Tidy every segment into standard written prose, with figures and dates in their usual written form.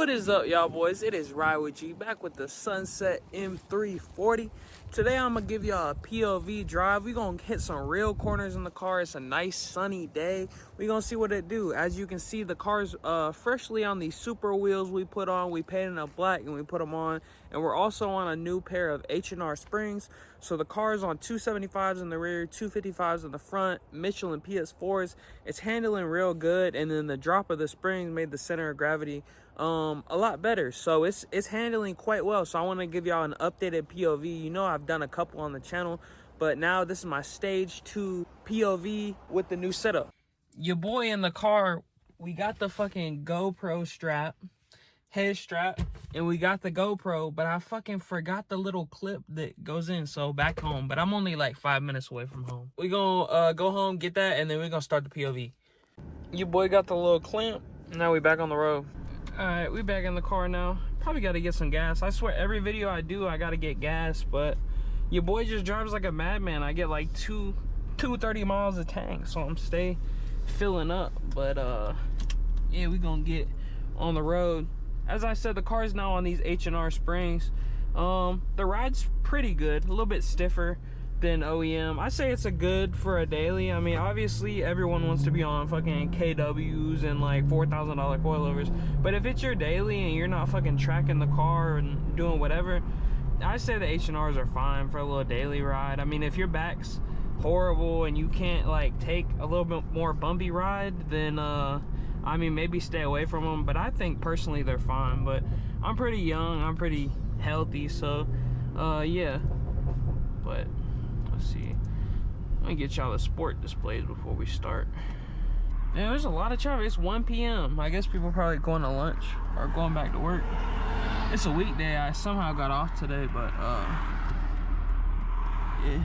What is up, y'all boys? It is Ride with G back with the Sunset M340. Today I'm gonna give y'all a POV drive. We're gonna hit some real corners in the car. It's a nice sunny day. We're gonna see what it do. As you can see, the car's freshly on these super wheels we put on. We painted them black and we put them on. And we're also on a new pair of H&R springs. So the car is on 275s in the rear, 255s in the front, Michelin PS4s. It's handling real good, and then the drop of the springs made the center of gravity a lot better. So it's handling quite well. So I want to give y'all an updated POV. You know, I've done a couple on the channel, but now this is my stage 2 POV with the new setup. Your boy in the car, we got the fucking GoPro strap, head strap, and we got the GoPro, but I fucking forgot the little clip that goes in. So back home, but I'm only like 5 minutes away from home. We gonna go home, get that, and then we're gonna start the POV. Your boy got the little clamp. Now we back on the road. All right, we back in the car now. Probably got to get some gas. I swear every video I do, I got to get gas, but your boy just drives like a madman. I get like 230 miles a tank, so I'm stay filling up. But yeah, we gonna get on the road. As I said, the car is now on these H&R springs. The ride's pretty good, a little bit stiffer than OEM. I say it's a good for a daily. I mean, obviously everyone wants to be on fucking KWs and like $4,000 coilovers, but if it's your daily and you're not fucking tracking the car and doing whatever, I say the H&Rs are fine for a little daily ride. I mean, if your back's horrible and you can't like take a little bit more bumpy ride, then I mean, maybe stay away from them. But I think personally they're fine. But I'm pretty young, I'm pretty healthy, so yeah. But let's see, let me get y'all the sport displays before we start. Man, there's a lot of traffic. It's 1 p.m. I guess people probably going to lunch or going back to work. It's a weekday. I somehow got off today, but yeah.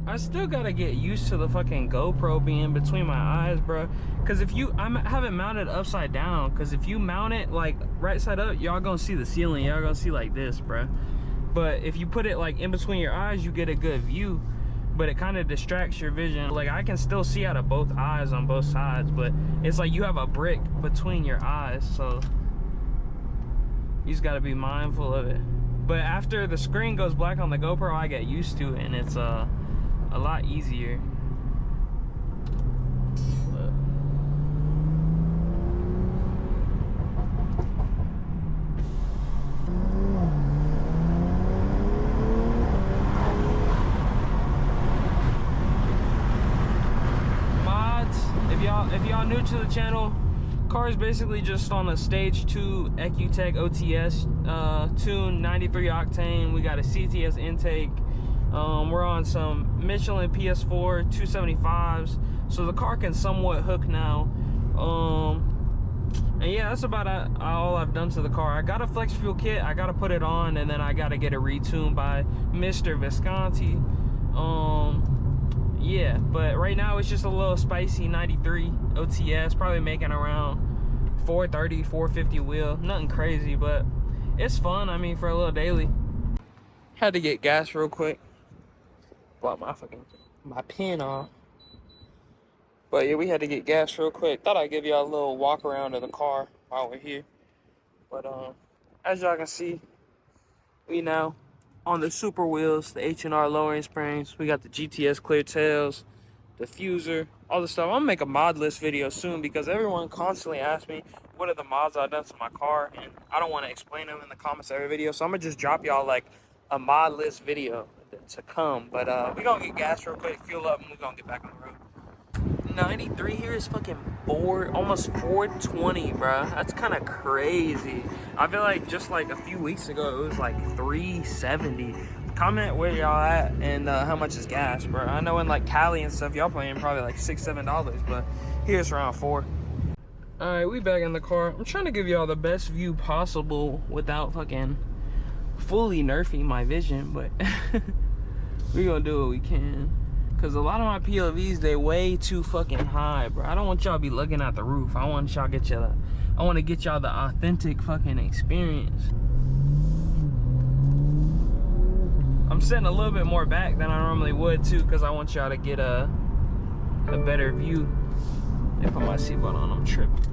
I still gotta get used to the fucking GoPro being between my eyes, bro. Cause if you, I haven't mounted upside down. Cause if you mount it like right side up, y'all gonna see the ceiling. Y'all gonna see like this, bro. But if you put it like in between your eyes, you get a good view. But it kind of distracts your vision. Like I can still see out of both eyes on both sides, but it's like you have a brick between your eyes, so you just gotta be mindful of it. But after the screen goes black on the GoPro, I get used to it, and it's a lot easier. But mods, if y'all new to the channel, car is basically just on a stage 2 EcuTech OTS tune, 93 octane. We got a CTS intake. We're on some Michelin PS4 275s, so the car can somewhat hook now. And yeah, that's about all I've done to the car. I got a flex fuel kit, I gotta put it on, and then I gotta get it retuned by Mr. Visconti. Yeah, but right now it's just a little spicy 93 OTS, probably making around 430, 450 wheel. Nothing crazy, but it's fun. I mean, for a little daily. Had to get gas real quick. Block my pin off. But yeah, we had to get gas real quick. Thought I'd give y'all a little walk around of the car while we're here. But as y'all can see, we now on the super wheels, the H&R lowering springs. We got the GTS clear tails, diffuser, all the stuff. I'm gonna make a mod list video soon because everyone constantly asks me what are the mods I've done to my car, and I don't want to explain them in the comments every video. So I'm gonna just drop y'all like a mod list video to come. But we're gonna get gas real quick, fuel up, and we're gonna get back on the road. 93 here is fucking almost 420, bro. That's kind of crazy. I feel like just like a few weeks ago it was like 370. Comment where y'all at and how much is gas, bro. I know in like Cali and stuff y'all paying probably like $6-7, but here it's around 4. All right, we back in the car. I'm trying to give y'all the best view possible without fucking fully nerfing my vision, but we gonna do what we can. Cause a lot of my POVs, they way too fucking high, bro. I don't want y'all to be looking at the roof. I want y'all get y'all I want to get y'all the authentic fucking experience. I'm sitting a little bit more back than I normally would too, because I want y'all to get a better view. If I put my seatbelt on, I'm tripping.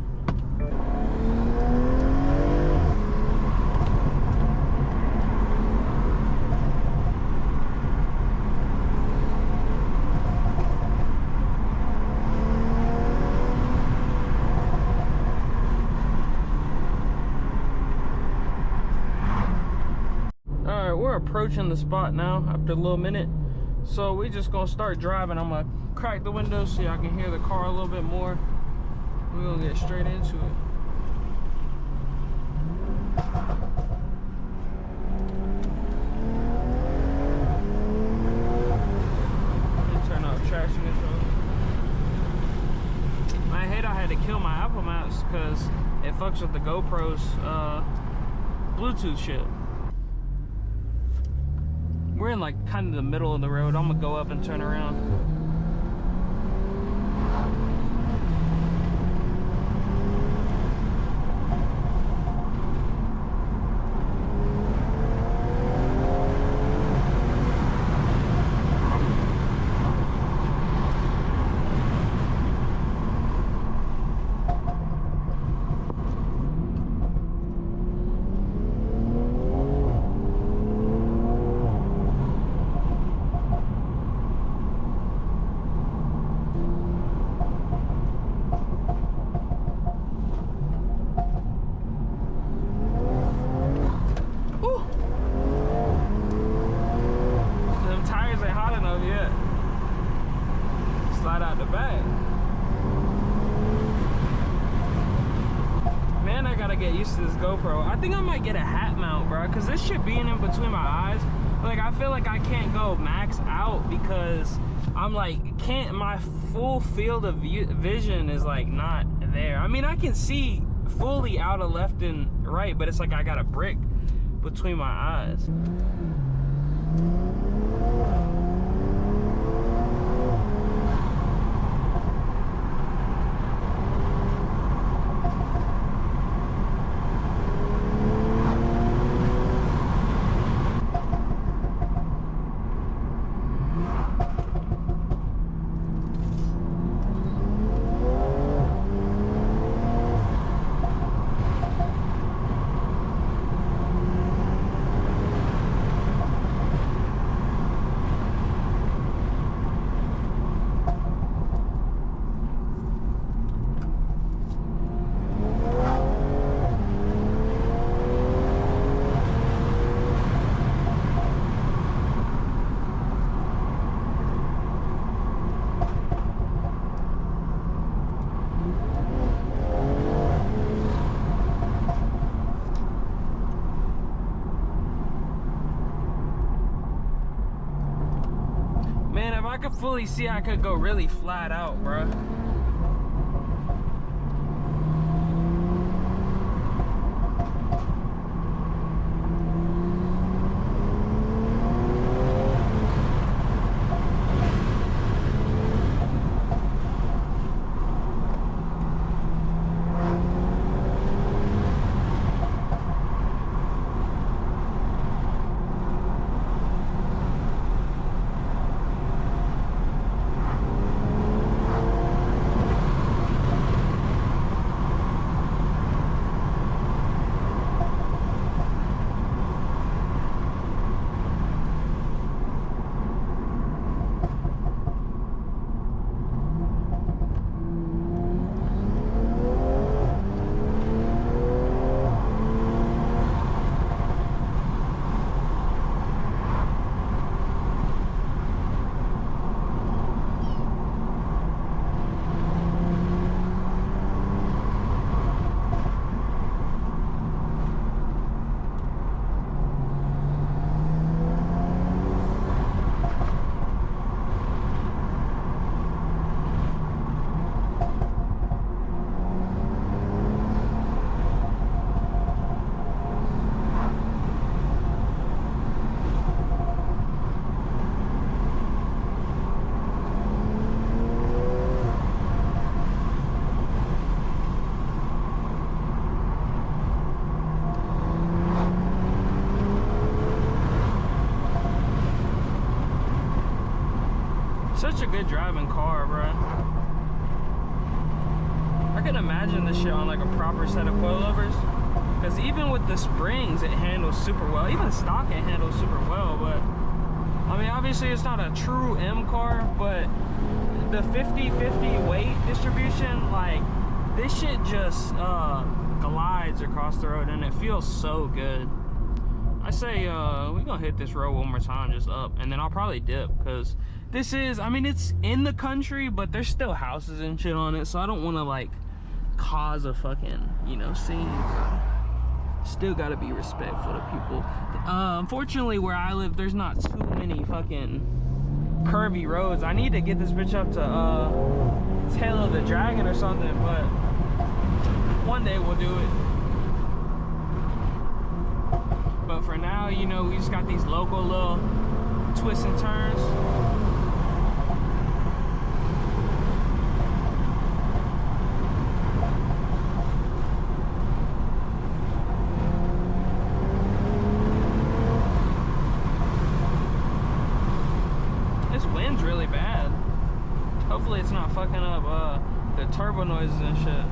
We're approaching the spot now after a little minute, so we just gonna start driving. I'm gonna crack the window so y'all can hear the car a little bit more. We're gonna get straight into it. Let me turn off traction control. I hate I had to kill my Apple Maps because it fucks with the GoPro's Bluetooth shit. We're in like kind of the middle of the road. I'm gonna go up and turn around. Slide out the back. Man, I gotta get used to this GoPro. I think I might get a hat mount, bro, because this shit being in between my eyes, like I feel like I can't go max out because I'm like, my full field of vision is like not there. I mean, I can see fully out of left and right, but it's like I got a brick between my eyes. I could fully see I could go really flat out, bro. Such a good driving car, bro. I can imagine this shit on like a proper set of coilovers. Because even with the springs, it handles super well. Even stock, it handles super well. But, I mean, obviously it's not a true M car, but the 50-50 weight distribution, like, this shit just glides across the road and it feels so good. I say we're gonna hit this road one more time, just up, and then I'll probably dip, because this is, I mean, it's in the country, but there's still houses and shit on it, so I don't want to like cause a fucking, you know, scene. Still gotta be respectful to people. Unfortunately, where I live, there's not too many fucking curvy roads. I need to get this bitch up to Tail of the Dragon or something, but one day we'll do it. But for now, you know, we just got these local little twists and turns. This wind's really bad. Hopefully it's not fucking up the turbo noises and shit.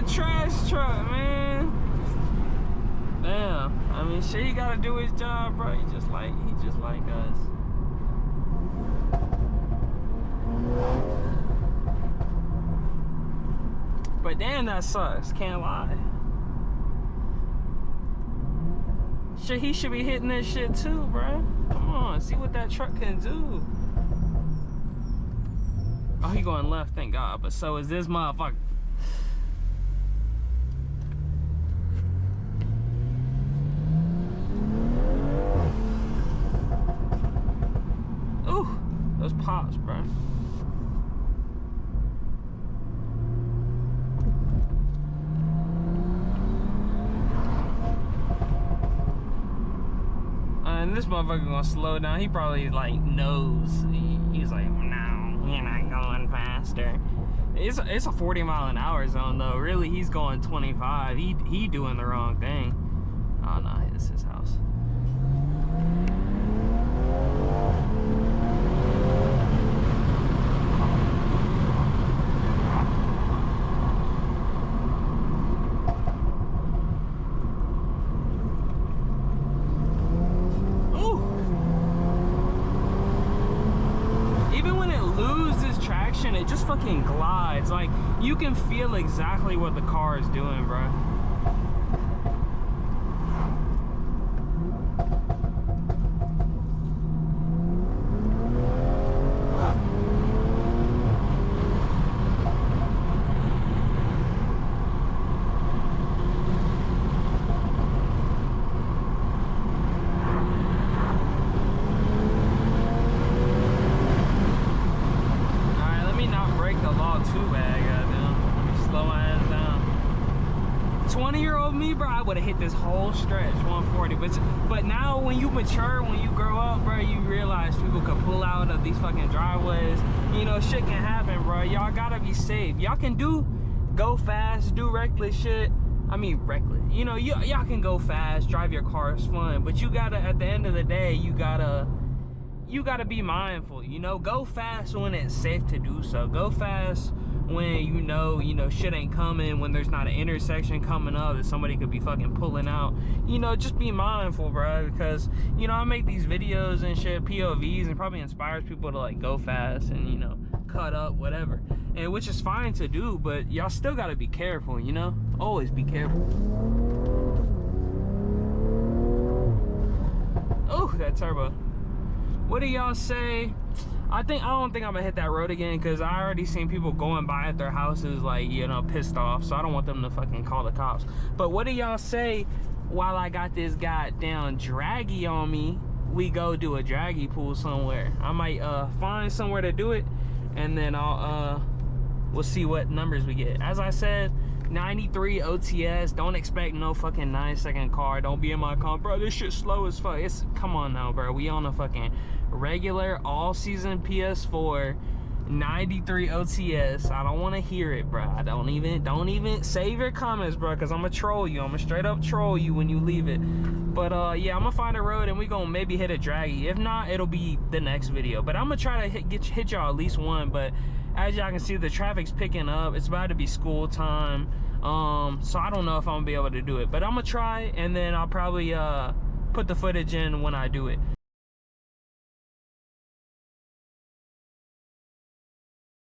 Trash truck, man. Damn. I mean, shit, he gotta do his job, bro. He just like us. But damn, that sucks. Can't lie. Shit, he should be hitting that shit too, bro. Come on, see what that truck can do. Oh, he going left, thank God. But so is this motherfucker. Those pops, bro. And this motherfucker gonna slow down. He probably like knows. He's like, no, you're not going faster. It's a 40-mile-an-hour zone though. Really, he's going 25. He doing the wrong thing. Oh no, this is his house. It just fucking glides. Like, you can feel exactly what the car is doing, bro. Would have hit this whole stretch 140, but now when you mature, when you grow up, bro, you realize people can pull out of these fucking driveways. You know, shit can happen, bro. Y'all gotta be safe. Y'all can go fast, do reckless shit. I mean, reckless. You know, y'all can go fast, drive your cars fun, but you gotta, at the end of the day, you gotta be mindful. You know, go fast when it's safe to do so. Go fast when you know shit ain't coming, when there's not an intersection coming up that somebody could be fucking pulling out. You know, just be mindful, bro, because you know I make these videos and shit, POVs, and probably inspires people to like go fast and you know cut up whatever, and which is fine to do, but y'all still got to be careful, you know, always be careful. Oh, that turbo. What do y'all say? I don't think I'm gonna hit that road again, because I already seen people going by at their houses like, you know, pissed off, so I don't want them to fucking call the cops. But what do y'all say while I got this goddamn draggy on me, we go do a draggy pool somewhere? I might find somewhere to do it, and then we'll see what numbers we get. As I said, 93 OTS. Don't expect no fucking 9-second car. Don't be in my car, bro. This shit slow as fuck. Come on now, bro. We on a fucking regular all-season PS4, 93 OTS. I don't want to hear it, bro. Don't even save your comments, bro, because I'm gonna troll you. I'm gonna straight up troll you when you leave it. But yeah, I'm gonna find a road and we gonna maybe hit a draggy. If not, it'll be the next video. But I'm gonna try to hit y'all at least one. But as y'all can see, the traffic's picking up. It's about to be school time. So I don't know if I'm gonna be able to do it, but I'm gonna try, and then I'll probably put the footage in when I do it.